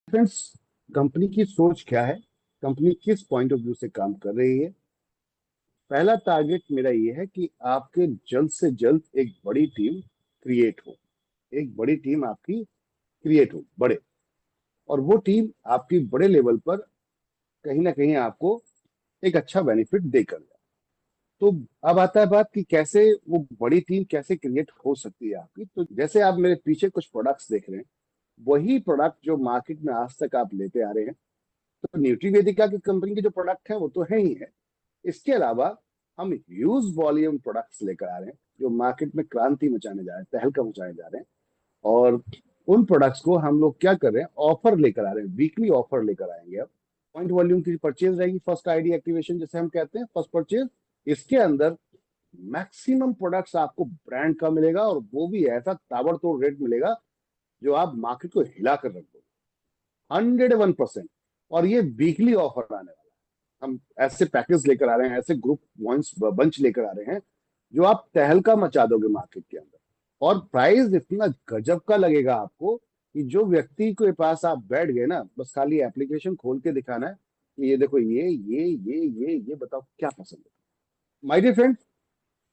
Friends, company की सोच क्या है, कंपनी किस पॉइंट ऑफ व्यू से काम कर रही है। पहला टारगेट मेरा ये है कि आपके जल्द से जल्द एक बड़ी टीम क्रिएट हो। एक बड़ी टीम आपकी क्रिएट हो, बड़े, और वो टीम आपकी बड़े लेवल पर कहीं ना कहीं आपको एक अच्छा बेनिफिट देकर जाए। तो अब आता है बात कि कैसे वो बड़ी टीम कैसे क्रिएट हो सकती है आपकी। तो जैसे आप मेरे पीछे कुछ प्रोडक्ट्स देख रहे हैं, वही प्रोडक्ट जो मार्केट में आज तक आप लेते आ रहे हैं। तो न्यूट्रीवेदिका की कंपनी के जो प्रोडक्ट है वो तो है ही है। इसके अलावा हम ह्यूज वॉल्यूम प्रोडक्ट्स लेकर आ रहे हैं जो मार्केट में क्रांति मचाने जा रहे हैं, तहलका मचाने जा रहे हैं। और उन प्रोडक्ट्स को हम लोग क्या कर रहे हैं, ऑफर लेकर आ रहे हैं, वीकली ऑफर लेकर आएंगे। अब पॉइंट वॉल्यूम की परचेज रहेगी, फर्स्ट आईडी एक्टिवेशन जिसे हम कहते हैं, फर्स्ट परचेज। इसके अंदर मैक्सिमम प्रोडक्ट्स आपको ब्रांड का मिलेगा, और वो भी ऐसा ताबड़तोड़ रेट मिलेगा जो आप मार्केट को हिला कर रख दोगे, 101%। और ये वीकली ऑफर आने वाला है। हम ऐसे पैकेज लेकर आ रहे हैं, ऐसे ग्रुप पॉइंट्स बंच लेकर आ रहे हैं जो आप तहलका मचा दोगे मार्केट के अंदर। और प्राइस इतना गजब का लगेगा आपको कि जो व्यक्ति के पास आप बैठ गए ना, बस खाली एप्लीकेशन खोल के दिखाना है कि ये देखो, ये बताओ क्या पसंद है। माय डियर फ्रेंड,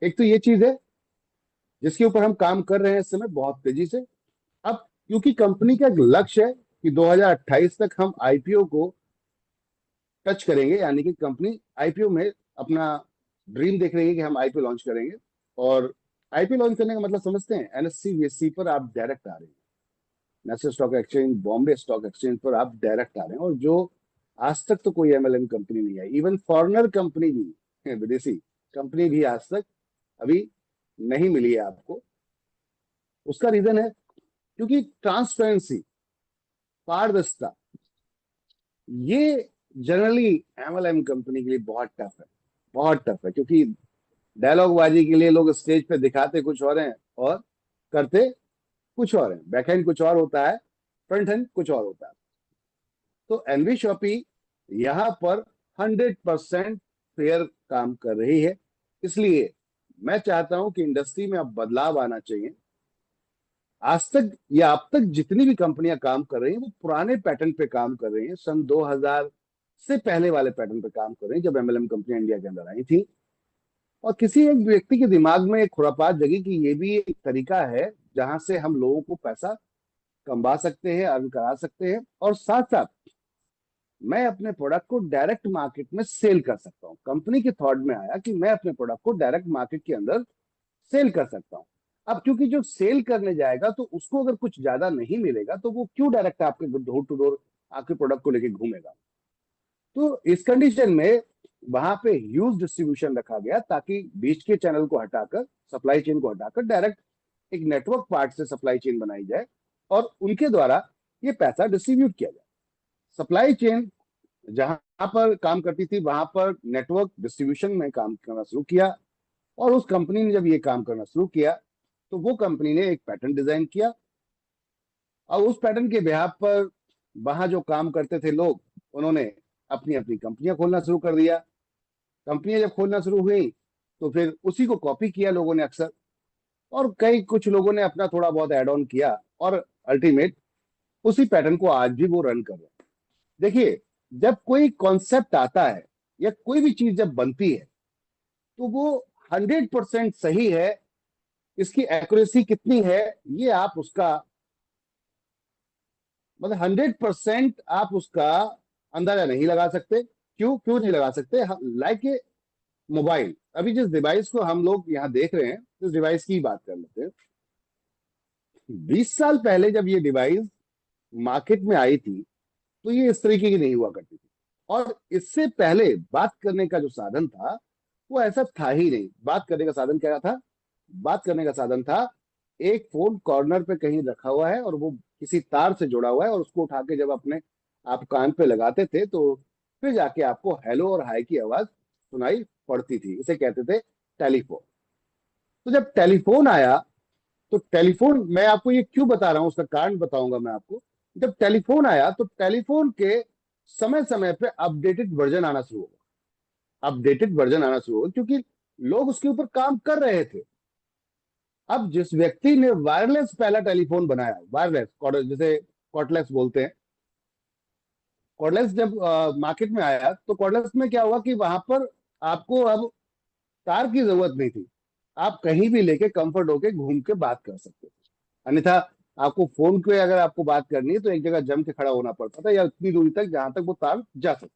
एक तो ये चीज है जिसके ऊपर हम काम कर रहे हैं इस समय बहुत तेजी से। अब क्योंकि कंपनी का एक लक्ष्य है कि 2028 तक हम आईपीओ को टच करेंगे, यानी कि कंपनी आईपीओ में अपना ड्रीम देख रही है कि हम आईपीओ लॉन्च करेंगे। और आईपीओ लॉन्च करने का मतलब समझते हैं, एनएससी बीएससी पर आप डायरेक्ट आ रहे हैं, national stock exchange, Bombay stock exchange पर आप डायरेक्ट आ रहे हैं। और जो आज तक तो कोई एमएलएम कंपनी नहीं आई, इवन फॉरेनर कंपनी भी, विदेशी कंपनी भी आज तक अभी नहीं मिली है आपको। उसका रीजन है क्योंकि ट्रांसपेरेंसी, पारदर्शिता, ये जनरली एमएलएम कंपनी के लिए बहुत टफ है, बहुत टफ है। क्योंकि डायलॉग बाजी के लिए लोग स्टेज पे दिखाते कुछ और हैं और करते कुछ और है, बैक एंड कुछ और होता है, फ्रंट एंड कुछ और होता है। तो एनवी शॉपी यहाँ पर 100% फेयर काम कर रही है। इसलिए मैं चाहता हूं कि इंडस्ट्री में अब बदलाव आना चाहिए। आज तक या अब तक जितनी भी कंपनियां काम कर रही हैं वो पुराने पैटर्न पे काम कर रही हैं, सन 2000 से पहले वाले पैटर्न पे काम कर रही हैं, जब एमएलएम कंपनियां इंडिया के अंदर आई थी। और किसी एक व्यक्ति के दिमाग में एक खुरापात जगी कि ये भी एक तरीका है जहां से हम लोगों को पैसा कमा सकते हैं, अर्न करा सकते हैं, और साथ साथ मैं अपने प्रोडक्ट को डायरेक्ट मार्केट में सेल कर सकता हूँ। कंपनी के थॉट में आया कि मैं अपने प्रोडक्ट को डायरेक्ट मार्केट के अंदर सेल कर सकता हूँ। अब क्योंकि जो सेल करने जाएगा तो उसको अगर कुछ ज्यादा नहीं मिलेगा तो वो क्यों डायरेक्ट आपके डोर टू डोर आपके प्रोडक्ट को लेके घूमेगा। तो इस कंडीशन में वहां पे ह्यूज डिस्ट्रीब्यूशन रखा गया ताकि बीच के चैनल को हटाकर, सप्लाई चेन को हटाकर डायरेक्ट एक नेटवर्क पार्ट से सप्लाई चेन बनाई जाए और उनके द्वारा ये पैसा डिस्ट्रीब्यूट किया जाए। सप्लाई चेन जहां पर काम करती थी वहां पर नेटवर्क डिस्ट्रीब्यूशन में काम करना शुरू किया। और उस कंपनी ने जब ये काम करना शुरू किया तो वो कंपनी ने एक पैटर्न डिजाइन किया, और उस पैटर्न के बिहाफ पर वहां जो काम करते थे लोग, उन्होंने अपनी अपनी कंपनियां खोलना शुरू कर दिया। कंपनियां जब खोलना शुरू हुई तो फिर उसी को कॉपी किया लोगों ने अक्सर, और कई कुछ लोगों ने अपना थोड़ा बहुत एड ऑन किया, और अल्टीमेट उसी पैटर्न को आज भी वो रन कर रहे हैं। देखिए, जब कोई कॉन्सेप्ट आता है या कोई भी चीज जब बनती है तो वो 100% सही है, इसकी एक्यूरेसी कितनी है ये आप उसका मतलब 100% आप उसका अंदाजा नहीं लगा सकते। क्यों क्यों नहीं लगा सकते? लाइक ए मोबाइल, अभी जिस डिवाइस को हम लोग यहाँ देख रहे हैं उस डिवाइस की बात कर लेते हैं। 20 साल पहले जब ये डिवाइस मार्केट में आई थी तो ये इस तरीके की नहीं हुआ करती थी। और इससे पहले बात करने का जो साधन था वो ऐसा था ही नहीं। बात करने का साधन क्या था? बात करने का साधन था एक फोन कॉर्नर पे कहीं रखा हुआ है और वो किसी तार से जुड़ा हुआ है, और उसको उठा के जब अपने आप कान पे लगाते थे तो फिर जाके आपको हेलो और हाय की आवाज सुनाई पड़ती थी। इसे कहते थे टेलीफोन। तो जब टेलीफोन आया, तो टेलीफोन, मैं आपको ये क्यों बता रहा हूं उसका कारण बताऊंगा मैं आपको। जब टेलीफोन आया तो टेलीफोन के समय समय पे अपडेटेड वर्जन आना शुरू हुआ, अपडेटेड वर्जन आना शुरू हुआ क्योंकि लोग उसके ऊपर काम कर रहे थे। अब जिस व्यक्ति ने वायरलेस पहला टेलीफोन बनाया, वायरलेस जिसे कॉर्डलेस बोलते हैं, कॉर्डलेस जब मार्केट में आया तो कॉर्डलेस में क्या हुआ कि वहां पर आपको अब तार की जरूरत नहीं थी, आप कहीं भी लेके कंफर्ट होके घूम के बात कर सकते थे। अन्यथा आपको फोन पे अगर आपको बात करनी है तो एक जगह जम के खड़ा होना पड़ता था, या उतनी दूरी तक जहां तक वो तार जा सकता।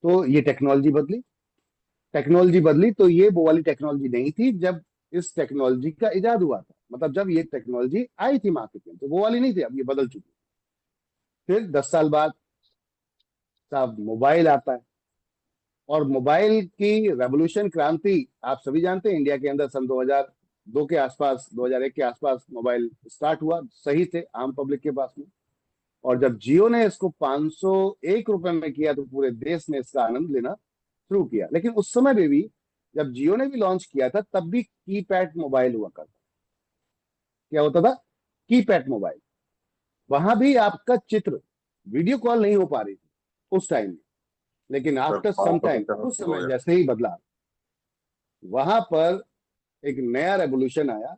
तो ये टेक्नोलॉजी बदली तो ये वो वाली टेक्नोलॉजी नहीं थी जब इस टेक्नोलॉजी का इजाद हुआ था, मतलब जब ये टेक्नोलॉजी आई थी मार्केट में तो वो वाली नहीं थी, अब ये बदल चुकी। फिर 10 साल बाद साहब मोबाइल आता है, और मोबाइल की रेवोल्यूशन, क्रांति आप सभी जानते हैं, इंडिया के अंदर सन 2002 के आसपास, 2001 के आसपास मोबाइल स्टार्ट हुआ, सही थे आम पब्लिक के पास में। और जब जियो ने इसको 501 रुपए में किया तो पूरे देश ने इसका आनंद लेना शुरू किया। लेकिन उस समय में भी जब जियो ने भी लॉन्च किया था तब भी कीपैड मोबाइल हुआ करता। क्या होता था? Keypad mobile. वहां भी आपका चित्र, वीडियो कॉल नहीं हो पा रही थी उस टाइम में। लेकिन सर आफ्टर सम बात तो टाइम, करना कुछ शुरू हो समय गया। जैसे ही बदला, वहां पर एक नया रेवोल्यूशन आया।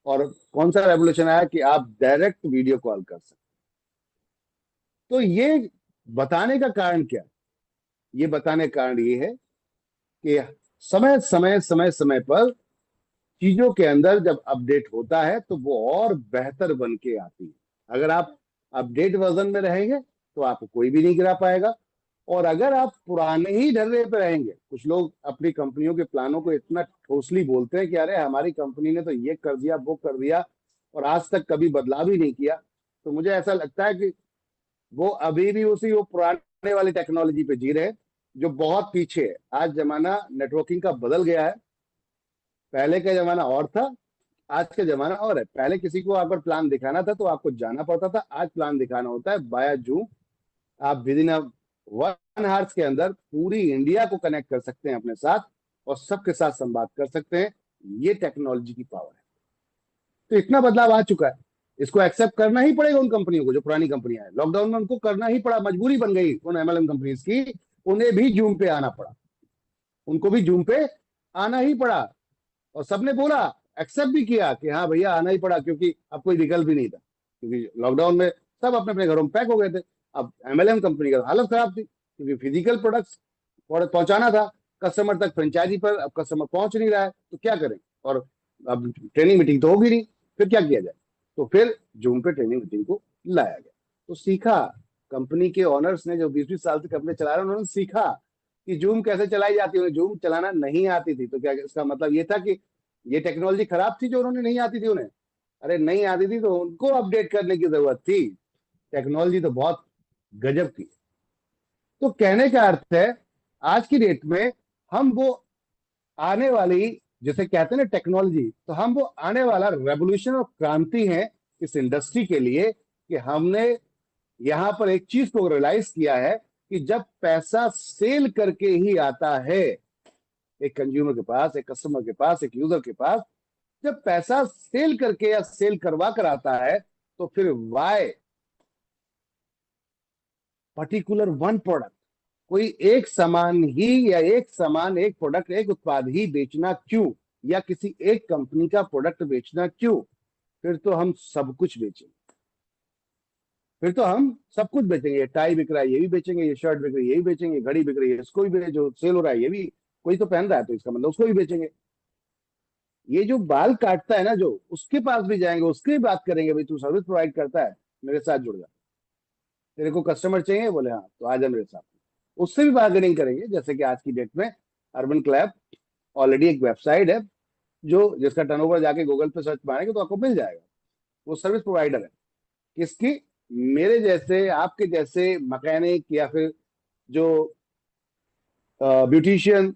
और कौन सा रेवोल्यूशन आया कि आप डायरेक्ट वीडियो कॉल कर सकते। तो ये बताने का कारण क्या है? ये बताने का कारण ये है कि समय समय पर चीजों के अंदर जब अपडेट होता है तो वो और बेहतर बन के आती है। अगर आप अपडेट वर्जन में रहेंगे तो आपको कोई भी नहीं गिरा पाएगा। और अगर आप पुराने ही ढर्रे पे रहेंगे, कुछ लोग अपनी कंपनियों के प्लानों को इतना ठोसली बोलते हैं कि अरे हमारी कंपनी ने तो ये कर दिया वो कर दिया, और आज तक कभी बदलाव ही नहीं किया। तो मुझे ऐसा लगता है कि वो अभी भी उसी वो पुराने वाली टेक्नोलॉजी पे जी रहे हैं जो बहुत पीछे है। आज जमाना नेटवर्किंग का बदल गया है। पहले का जमाना और था, आज का जमाना और है। पहले किसी को अगर प्लान दिखाना था तो आपको जाना पड़ता था, आज प्लान दिखाना होता है बाया जूम। आप विद इन 1 आवर्स के अंदर पूरी इंडिया को कनेक्ट कर सकते हैं अपने साथ, और सबके साथ संवाद कर सकते हैं। ये टेक्नोलॉजी की पावर है। तो इतना बदलाव आ चुका है, इसको एक्सेप्ट करना ही पड़ेगा उन कंपनियों को जो पुरानी कंपनियां हैं। लॉकडाउन में उनको करना ही पड़ा, मजबूरी बन गई उन एमएलएम कंपनीज की। उन्हें भी जूम पे आना पड़ा, उनको भी जूम पे आना ही पड़ा। और सबने बोला, एक्सेप्ट भी किया कि हाँ भैया आना ही पड़ा, क्योंकि अब कोई विकल्प भी नहीं था, क्योंकि लॉकडाउन में सब अपने अपने घरों में पैक हो गए थे। अब एमएलएम कंपनी का हालत खराब थी, क्योंकि फिजिकल प्रोडक्ट्स पहुंचाना था कस्टमर तक, फ्रेंचाइजी पर। अब कस्टमर पहुंच नहीं रहा है तो क्या करें? और अब ट्रेनिंग मीटिंग तो होगी नहीं, फिर क्या किया जाए? तो फिर जूम पे ट्रेनिंग मीटिंग को लाया गया। तो सीखा, कंपनी के ओनर्स ने जो 20-20 साल से कंपनी चला रहे हैं उन्होंने सीखा कि जूम कैसे चलाई जाती है। उन्हें जूम चलाना नहीं आती थी, तो क्या इसका मतलब ये था कि ये टेक्नोलॉजी खराब थी जो उन्होंने नहीं आती थी उन्हें? अरे नहीं आती थी तो उनको अपडेट करने की जरूरत थी। टेक्नोलॉजी तो बहुत गजब की। तो कहने का अर्थ है, आज की डेट में हम वो आने वाली, जिसे कहते हैं ना टेक्नोलॉजी, तो हम वो आने वाला रेवोल्यूशन और क्रांति है इस इंडस्ट्री के लिए। कि हमने यहां पर एक चीज को रियलाइज किया है कि जब पैसा सेल करके ही आता है एक कंज्यूमर के पास, एक कस्टमर के पास, एक यूजर के पास, जब पैसा सेल करके या सेल करवा कर आता है, तो फिर वाई पर्टिकुलर वन प्रोडक्ट, कोई एक सामान ही, या एक सामान, एक प्रोडक्ट, एक उत्पाद ही बेचना क्यों? या किसी एक कंपनी का प्रोडक्ट बेचना क्यों? फिर तो हम सब कुछ बेचेंगे। फिर तो हम सब कुछ बेचेंगे। ये टाई बिक रहा है ये भी बेचेंगे, ये शर्ट बिक रही है ये भी बेचेंगे, घड़ी बिक रही है इसको भी जो सेल हो रहा है ये भी कोई तो पहन रहा है तो इसका मतलब उसको भी बेचेंगे। ये जो बाल काटता है ना, जो उसके पास भी जाएंगे, उसकी भी बात करेंगे, भाई तू सर्विस प्रोवाइड करता है, मेरे साथ जुड़ जा। तेरे को कस्टमर चाहिए, बोले हाँ तो आ जा मेरे साथ। उससे भी बार्गेनिंग करेंगे। जैसे कि आज की डेट में अर्बन क्लैब ऑलरेडी एक वेबसाइट है, जो जिसका टर्नओवर जाके गूगल पे सर्च मारेंगे तो आपको मिल जाएगा। वो सर्विस प्रोवाइडर है किसकी? मेरे जैसे, आपके जैसे मैकेनिक, या फिर जो ब्यूटिशियन,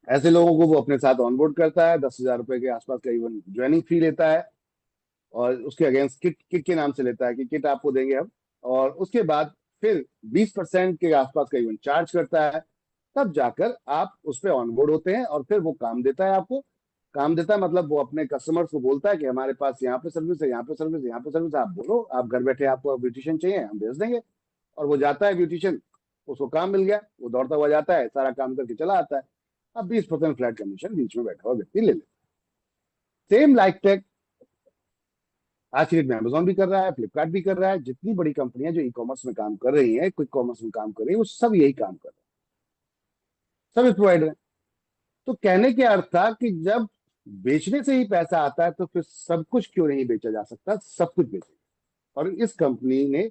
ऐसे लोगों को वो अपने साथ ऑनबोर्ड करता है। 10,000 रुपए के आसपास करीबन ज्वाइनिंग फी लेता है, और उसके अगेंस्ट किट किट के नाम से लेता है कि किट आपको देंगे हम। और उसके बाद फिर 20% के आसपास करीबन चार्ज करता है। तब जाकर आप उस पर ऑनबोर्ड होते हैं, और फिर वो काम देता है आपको। काम देता है मतलब वो अपने कस्टमर्स को बोलता है कि हमारे पास यहाँ पे सर्विस है, यहाँ पे सर्विस है, यहाँ पे सर्विस है, आप बोलो, आप घर बैठे आपको ब्यूटिशियन चाहिए हम भेज देंगे। और वो जाता है ब्यूटिशियन, उसको काम मिल गया, वो दौड़ता हुआ जाता है, सारा काम करके चला आता है। अब 20% फ्लैट कमीशन बीच में बैठा हुआ व्यक्ति ले लेता है। सेम लाइक टेक आज की डेट में अमेजोन भी कर रहा है, फ्लिपकार्ट भी कर रहा है, जितनी बड़ी कंपनियां जो ई कॉमर्स में काम कर रही हैं, क्विक कॉमर्स में काम कर रही है, वो सब यही काम कर रहे हैं, सब प्रोवाइडर हैं। तो कहने के अर्थ था कि जब बेचने से ही पैसा आता है तो फिर सब कुछ क्यों नहीं बेचा जा सकता, सब कुछ बेचे। और इस कंपनी ने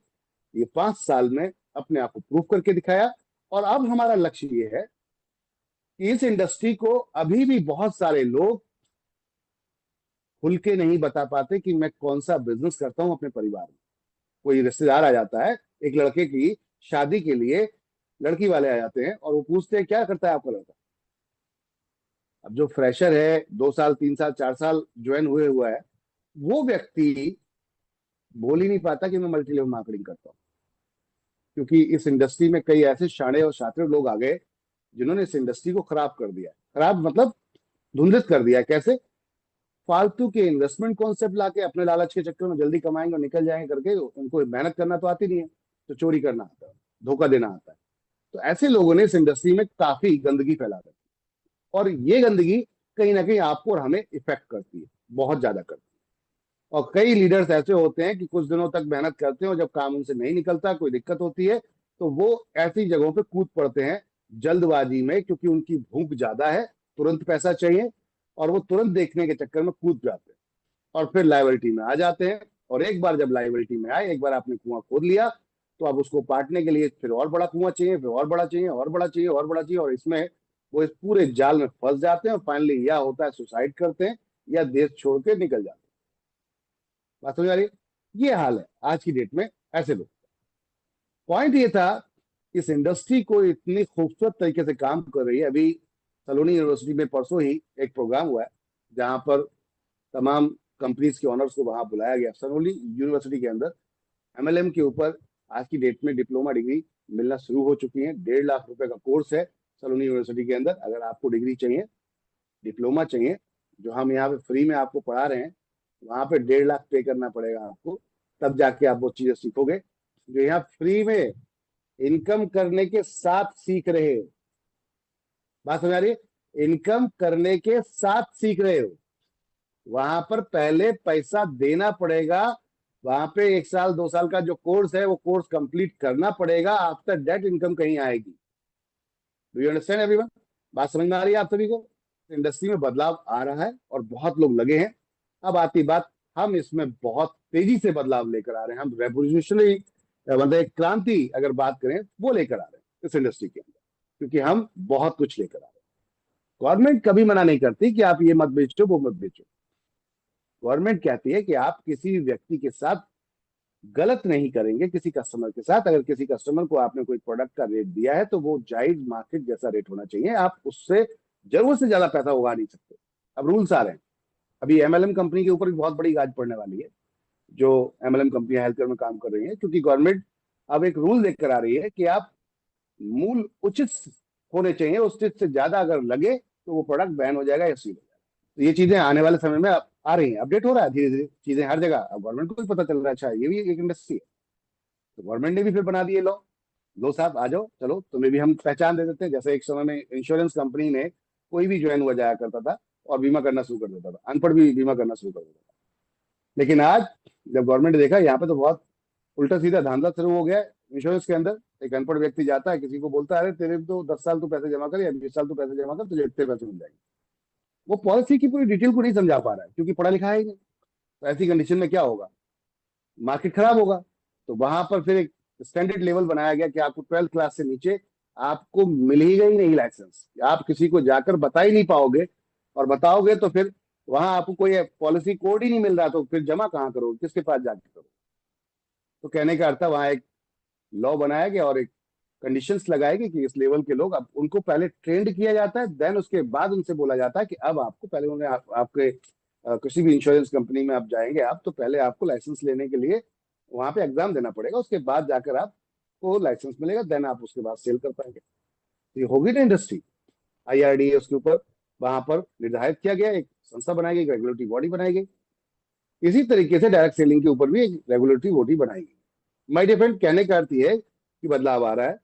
ये 5 साल में अपने आप को प्रूव करके दिखाया। और अब हमारा लक्ष्य ये है कि इस इंडस्ट्री को अभी भी बहुत सारे लोग खुल के नहीं बता पाते कि मैं कौन सा बिजनेस करता हूं अपने परिवार में। कोई रिश्तेदार आ जाता है एक लड़के की शादी के लिए, लड़की वाले आ जाते हैं और वो पूछते हैं क्या करता है आपका लड़का। अब जो फ्रेशर है, 2 साल 3 साल 4 साल ज्वाइन हुए हुआ है, वो व्यक्ति बोल ही नहीं पाता कि मैं मल्टी लेवल मार्केटिंग करता हूँ। क्योंकि इस इंडस्ट्री में कई ऐसे शाणे और शातिर लोग आ गए जिन्होंने इस इंडस्ट्री को खराब कर दिया। खराब मतलब धुंधलित कर दिया। कैसे? फालतू के इन्वेस्टमेंट कॉन्सेप्ट लाके अपने लालच के चक्कर में जल्दी कमाएंगे और निकल जाएंगे करके, उनको मेहनत करना तो आती नहीं है, तो चोरी करना आता है, धोखा देना आता है। तो ऐसे लोगों ने इस इंडस्ट्री में काफी गंदगी फैला दी। और ये गंदगी कहीं ना कहीं आपको और हमें इफेक्ट करती है, बहुत ज्यादा करती है। और कई लीडर्स ऐसे होते हैं कि कुछ दिनों तक मेहनत करते हैं और जब काम उनसे नहीं निकलता, कोई दिक्कत होती है, तो वो ऐसी जगहों पे कूद पड़ते हैं जल्दबाजी में, क्योंकि उनकी भूख ज्यादा है, तुरंत पैसा चाहिए, और वो तुरंत देखने के चक्कर में कूद जाते हैं और फिर लायबिलिटी में आ जाते हैं। और एक बार जब लायबिलिटी में आए, एक बार आपने कुआं खोद लिया, तो अब उसको पाटने के लिए फिर और बड़ा कुआं चाहिए, फिर और बड़ा चाहिए, और बड़ा चाहिए, और बड़ा चाहिए, और इसमें वो इस पूरे जाल में फंस जाते हैं और फाइनली या होता है सुसाइड करते हैं या देश छोड़ के निकल जाते हैं। बात समझ आ रही है? ये हाल है आज की डेट में ऐसे लोग। पॉइंट ये था, इस इंडस्ट्री को इतनी खूबसूरत तरीके से काम कर रही है। अभी सलोनी यूनिवर्सिटी में परसों ही एक प्रोग्राम हुआ है जहां पर तमाम कंपनीज के ऑनर्स को वहां बुलाया गया। सलोनी यूनिवर्सिटी के अंदर एमएलएम के ऊपर आज की डेट में डिप्लोमा डिग्री मिलना शुरू हो चुकी है। 1.5 लाख रुपए का कोर्स है सलोनी यूनिवर्सिटी के अंदर। अगर आपको डिग्री चाहिए, डिप्लोमा चाहिए, जो हम यहाँ पे फ्री में आपको पढ़ा रहे हैं, वहां पे 1.5 लाख पे करना पड़ेगा आपको, तब जाके आप वो चीजें सीखोगे जो यहाँ फ्री में इनकम करने के साथ सीख रहे हो। बात समझ आ रही है? इनकम करने के साथ सीख रहे हो। वहां पर पहले पैसा देना पड़ेगा। वहां पे 1 साल 2 साल का जो कोर्स है वो कोर्स कंप्लीट करना पड़ेगा। आफ्टर दैट इनकम कहीं आएगी। Do you understand everyone? बात समझ में आ रही है आप सभी को? इंडस्ट्री में बदलाव आ रहा है और बहुत लोग लगे हैं। अब आती बात, हम इसमें बहुत तेजी से बदलाव लेकर आ रहे हैं। हम रेवोल्यूशनरी, मतलब एक क्रांति अगर बात करें, वो लेकर आ रहे हैं इस इंडस्ट्री के अंदर, क्योंकि हम बहुत कुछ लेकर आ रहे हैं। गवर्नमेंट कभी मना नहीं करती कि आप ये मत बेचो, वो मत बेचो। गवर्नमेंट कहती है कि आप किसी व्यक्ति के साथ गलत नहीं करेंगे। किसी कस्टमर के साथ, अगर किसी कस्टमर को आपने कोई प्रोडक्ट का रेट दिया है तो वो जायज मार्केट जैसा रेट होना चाहिए। आप उससे जरूरत से ज्यादा पैसा उगा नहीं सकते। अब रूल्स आ रहे हैं। अभी एमएलएम कंपनी के ऊपर भी बहुत बड़ी गाज पड़ने वाली है, जो एमएलएम कंपनियां हेल्थ केयर में काम कर रही हैं, क्योंकि गवर्नमेंट अब एक रूल लेकर आ रही है कि आप मूल उचित होने चाहिए, उस चीज से ज्यादा अगर लगे तो वो प्रोडक्ट बैन हो जाएगा या सील हो जाएगा। तो ये चीजें आने वाले समय में आ रही हैं, अपडेट हो रहा है धीरे धीरे चीजें हर जगह। अब गवर्नमेंट को भी पता चल रहा है, अच्छा ये भी एक इंडस्ट्री है। तो गवर्नमेंट ने भी फिर बना दिए लॉ। लो साहब आ जाओ, चलो तुम्हें भी हम पहचान दे देते हैं। जैसे एक समय में इंश्योरेंस कंपनी में कोई भी ज्वाइन हुआ जाया करता था और बीमा करना शुरू कर देता था, अनपढ़ भी बीमा करना शुरू कर देता था। लेकिन आज जब गवर्नमेंट ने देखा यहाँ पे तो बहुत उल्टा सीधा धांधला शुरू हो गया है इंश्योरेंस के अंदर। एक अनपढ़ व्यक्ति जाता है, किसी को बोलता है अरे तेरे तो 10 साल तू पैसे जमा कर या 20 साल तू पैसे जमा कर, तुझे इतने पैसे मिल जाएंगे। वो पॉलिसी की पूरी डिटेल को नहीं समझा पा रहा है, क्योंकि पढ़ा लिखा है ही नहीं। तो ऐसी कंडीशन में क्या होगा? मार्केट खराब होगा। तो वहां पर फिर एक स्टैंडर्ड लेवल बनाया गया कि आपको 12th क्लास से नीचे आपको मिल ही गई नहीं लाइसेंस। आप किसी को जाकर बता ही नहीं पाओगे, और बताओगे तो फिर वहां आपको कोई पॉलिसी कोड ही नहीं मिल रहा, तो फिर जमा कहाँ करोगे, किसके पास जाके करोगे? तो कहने का अर्थ है वहां एक लॉ बनाया गया और एक कंडीशंस लगाएगी कि इस लेवल के लोग, अब उनको पहले ट्रेंड किया जाता है, देन उसके बाद उनसे बोला जाता है कि अब आपको पहले उन्हें आपके किसी भी इंश्योरेंस कंपनी में आप जाएंगे आप, तो पहले आपको लाइसेंस लेने के लिए वहां पे एग्जाम देना पड़ेगा। उसके बाद जाकर आपको लाइसेंस मिलेगा, देन आप उसके बाद सेल कर पाएंगे। तो ये होगी ना इंडस्ट्री। आईआरडीए उसके ऊपर वहां पर निर्धारित किया गया, एक संस्था बनाई गई, रेगुलेटरी बॉडी बनाई गई। इसी तरीके से डायरेक्ट सेलिंग के ऊपर भी एक रेगुलेटरी बॉडी बनाई गई। माय डियर फ्रेंड, कहने का अर्थ ये है कि बदलाव आ रहा है।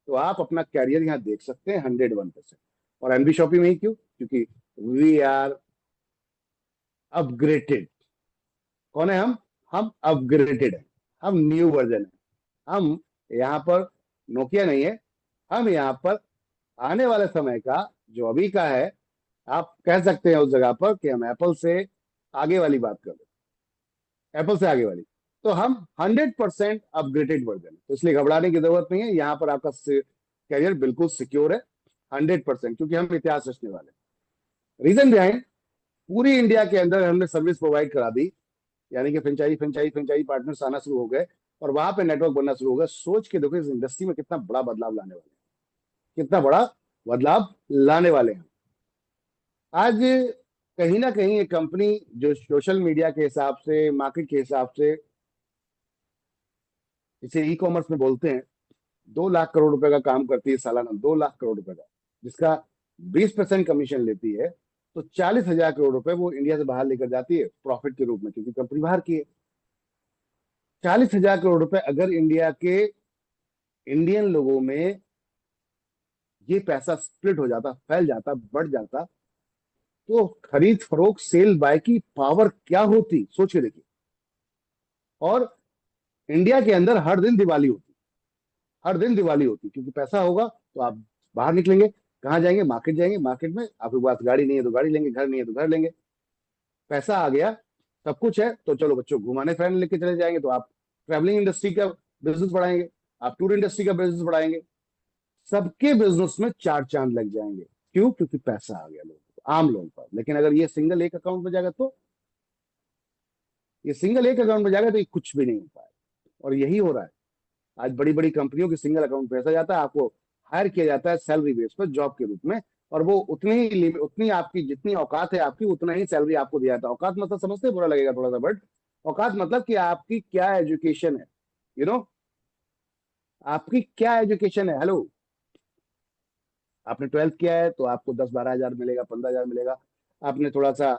तो आप अपना कैरियर यहाँ देख सकते हैं 101%। और एनबी शॉपी में ही क्यों? क्योंकि वी आर अपग्रेडेड। कौन है हम? हम अपग्रेडेड हैं, हम न्यू वर्जन है। हम यहाँ पर नोकिया नहीं है, हम यहाँ पर आने वाले समय का जो अभी का है, आप कह सकते हैं उस जगह पर कि हम एप्पल से आगे वाली बात कर रहे हैं, एप्पल से आगे वाली। तो हम 100% अपग्रेडेड वर्जन है, तो इसलिए घबराने की जरूरत नहीं है। यहाँ पर आपका कैरियर बिल्कुल सिक्योर है 100%, क्योंकि हम इतिहास रचने वाले हैं। रीजन बिहाइंड, पूरी इंडिया के अंदर हमने सर्विस प्रोवाइड करा दी, यानी कि फ्रेंचाइजी पार्टनर्स आना शुरू हो गए और वहां पे नेटवर्क बनना शुरू हो गया। सोच के देखो इस इंडस्ट्री में कितना बड़ा बदलाव लाने वाले हैं, कितना बड़ा बदलाव लाने वाले हैं। आज कहीं ना कहीं एक कंपनी जो सोशल मीडिया के हिसाब से, मार्केट के हिसाब से, इसे ई कॉमर्स में बोलते हैं, 2 लाख करोड़ रुपए का काम करती है सालाना, 2 लाख करोड़ रुपए का, जिसका 20% कमीशन लेती है, तो 40,000 करोड़ रुपए वो इंडिया से बाहर लेकर जाती है प्रॉफिट के रूप में, क्योंकि कंपनी बाहर की है। 40,000 करोड़ रुपए अगर इंडिया के इंडियन लोगों में ये पैसा स्प्लिट हो जाता, फैल जाता, बढ़ जाता, तो खरीद फरोख्त सेल बाय की पावर क्या होती, सोच के देखिए। और इंडिया के अंदर हर दिन दिवाली होती, हर दिन दिवाली होती, क्योंकि पैसा होगा तो आप बाहर निकलेंगे, कहाँ जाएंगे, मार्केट जाएंगे, मार्केट में आपके पास गाड़ी नहीं है तो गाड़ी लेंगे, घर नहीं है तो घर लेंगे। पैसा आ गया, सब कुछ है, तो चलो बच्चों घुमाने फिराने लेके चले जाएंगे, तो आप ट्रैवलिंग इंडस्ट्री का बिजनेस बढ़ाएंगे, आप टूर इंडस्ट्री का बिजनेस बढ़ाएंगे, सबके बिजनेस में चार चांद लग जाएंगे। क्यों? क्योंकि पैसा आ गया लोगों को, आम लोगों पर। लेकिन अगर ये सिंगल एक अकाउंट में जाएगा तो, ये सिंगल एक अकाउंट में जाएगा तो ये कुछ भी नहीं हो पाएगा। और यही हो रहा है आज, बड़ी बड़ी कंपनियों के सिंगल अकाउंट पैसा जाता है, आपको हायर किया जाता है सैलरी बेस पर, जॉब के रूप में, और वो उतनी आपकी जितनी औकात है आपकी, उतना ही सैलरी आपको दिया जाता है। औकात मतलब समझते हैं, बुरा लगेगा थोड़ा सा, बट औकात मतलब कि आपकी क्या एजुकेशन है, यू नो, आपकी क्या एजुकेशन है। हेलो, आपने 12th किया है तो आपको 10-12 हजार मिलेगा, 15 हजार मिलेगा। आपने थोड़ा सा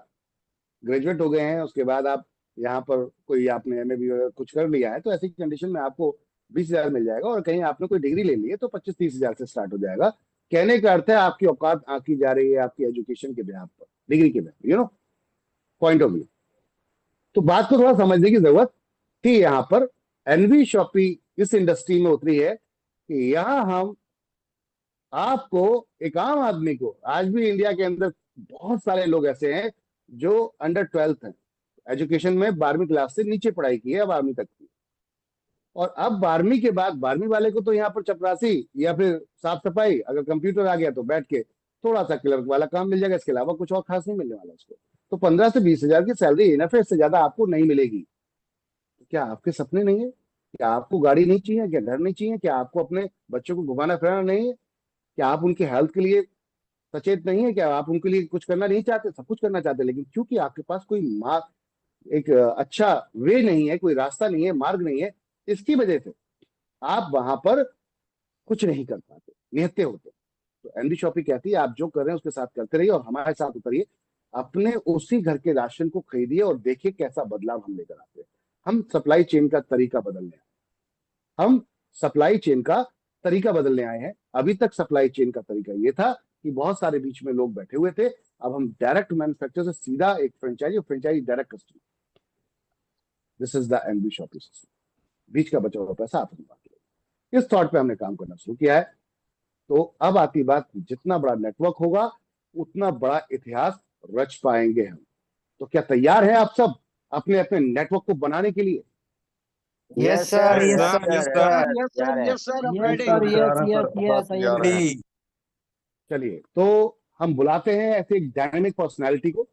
ग्रेजुएट हो गए हैं, उसके बाद आप यहाँ पर कोई आपने एमए भी कुछ कर लिया है, तो ऐसी कंडीशन में आपको 20 हजार मिल जाएगा। और कहीं आपने कोई डिग्री ले ली है तो 25-30 हजार से स्टार्ट हो जाएगा। कहने का अर्थ है आपकी औकात आकी जा रही है आपकी एजुकेशन के बिहाफ पर, डिग्री के बिहाफ, पॉइंट ऑफ व्यू। तो बात को थोड़ा समझने की जरूरत थी यहाँ पर। एनवी शॉपी इस इंडस्ट्री में उतरी है कि यहाँ हम आपको, एक आम आदमी को, आज भी इंडिया के अंदर बहुत सारे लोग ऐसे हैं जो अंडर 12th हैं, एजुकेशन में 12वीं क्लास से नीचे पढ़ाई की है, अब 12वीं तक की। और अब 12वीं के बाद 12वीं वाले को तो यहाँ पर चपरासी या फिर साफ सफाई, अगर कंप्यूटर आ गया तो बैठ के थोड़ा सा क्लर्क वाला काम मिल जाएगा, इसके अलावा कुछ और खास नहीं मिलने वाला उसको। तो 15 से 20 हजार की सैलरी इनफ है, इससे ज्यादा आपको नहीं मिलेगी। क्या आपके सपने नहीं है? क्या आपको गाड़ी नहीं चाहिए? क्या घर नहीं चाहिए? क्या आपको अपने बच्चों को घुमाना फिराना नहीं है? क्या आप उनके हेल्थ के लिए सचेत नहीं है? क्या आप उनके लिए कुछ करना नहीं चाहते? सब कुछ करना चाहते, लेकिन क्योंकि आपके पास कोई मार्ग, एक अच्छा वे नहीं है, कोई रास्ता नहीं है, मार्ग नहीं है, इसकी वजह से आप वहां पर कुछ नहीं कर पाते, निहत्ते होते। तो एनडी शॉपी कहती है आप जो कर रहे हैं उसके साथ करते रहिए और हमारे साथ उतरिए, अपने उसी घर के राशन को खरीदिए और देखिए कैसा बदलाव हम लेकर आते हैं। हम सप्लाई चेन का तरीका बदलने आए, हम सप्लाई चेन का तरीका बदलने आए हैं। अभी तक सप्लाई चेन का तरीका ये था कि बहुत सारे बीच में लोग बैठे हुए थे, अब हम डायरेक्ट मैन्युफैक्चर से सीधा एक फ्रेंचाइजी और franchisee direct customer. This is the NB shoppy system. बीच का बचा हुआ पैसा आप बांट, इस थॉट पे हमने काम करना शुरू किया है। तो अब आती बात, जितना बड़ा नेटवर्क होगा उतना बड़ा इतिहास रच पाएंगे हम। तो क्या तैयार हैं आप सब अपने अपने नेटवर्क को बनाने के लिए? Yes sir, yes yes sir, yes yes sir, sir, yes sir, yes sir, yes ready. Sir, yes yes yes, तैयार हैं। चलिए, तो हम बुलाते हैं ऐसे एक डायनेमिक पर्सनालिटी को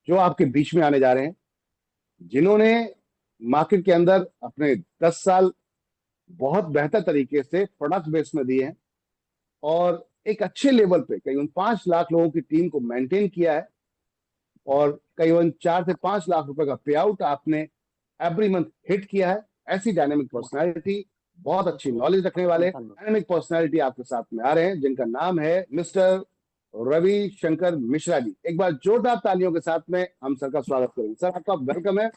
जो आपके बीच में आने जा रहे हैं, जिन्होंने मार्केट के अंदर अपने 10 साल बहुत बेहतर तरीके से प्रोडक्ट बेस में दिए हैं और एक अच्छे लेवल पे करीबन 5 लाख लोगों की टीम को मेंटेन किया है और करीबन 4 से 5 लाख रुपए का पे आउट आपने एवरी मंथ हिट किया है। ऐसी डायनेमिक पर्सनालिटी, बहुत अच्छी नॉलेज रखने वाले डायनेमिक पर्सनालिटी आपके साथ में आ रहे हैं, जिनका नाम है मिस्टर रवि शंकर मिश्रा जी। एक बार जोरदार तालियों के साथ में हम सर का स्वागत करेंगे। सर, आपका वेलकम है